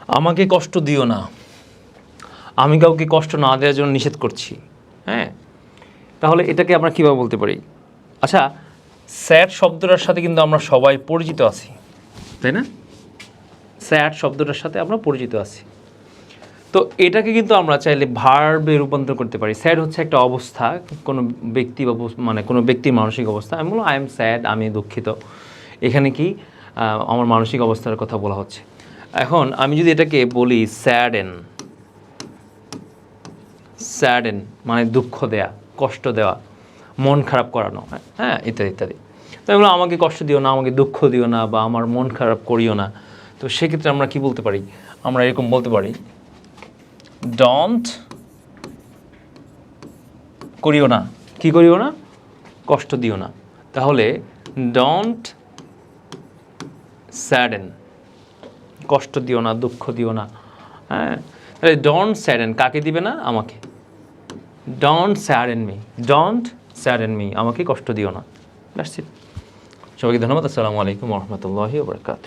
আমাকে কষ্ট দিও না, আমি কাউকে কষ্ট না দেওয়ার জন্য নিষেধ করছি। হ্যাঁ, তাহলে এটাকে আমরা কীভাবে বলতে পারি? আচ্ছা, স্যাড শব্দটার সাথে কিন্তু আমরা সবাই পরিচিত আছি, তাই না? স্যাড শব্দটার সাথে আমরা পরিচিত আছি। তো এটাকে কিন্তু আমরা চাইলে ভার্বে রূপান্তর করতে পারি। স্যাড হচ্ছে একটা অবস্থা, কোনো ব্যক্তি বা মানে কোনো ব্যক্তির মানসিক অবস্থা। আমি বললাম আই এম স্যাড, আমি দুঃখিত। এখানে কি আমার মানসিক অবস্থার কথা বলা হচ্ছে। এখন আমি যদি এটাকে বলি স্যাডেন, স্যাডেন মানে দুঃখ দেয়া, কষ্ট দেওয়া, মন খারাপ করানো, হ্যাঁ, ইত্যাদি ইত্যাদি। তো এগুলো আমাকে কষ্ট দিও না, আমাকে দুঃখ দিও না, বা আমার মন খারাপ করিও না। তো সেক্ষেত্রে আমরা কি বলতে পারি? আমরা এরকম বলতে পারি, ডোন্ট করিও না, কি করিও না, কষ্ট দিও না। তাহলে ডোন্ট স্যাডেন, কষ্ট দিও না, দুঃখ দিও না। হ্যাঁ, তাহলে ডোন্ট স্যাডেন কাকে দিবে না? আমাকে। ডোন্ট স্যাডেন মি, ডোন্ট স্যাডেন মি, আমাকে কষ্ট দিও না। That's it. সবাইকে ধন্যবাদ। আসসালামু আলাইকুম ওয়া রাহমাতুল্লাহি ওয়া বারাকাতুহু।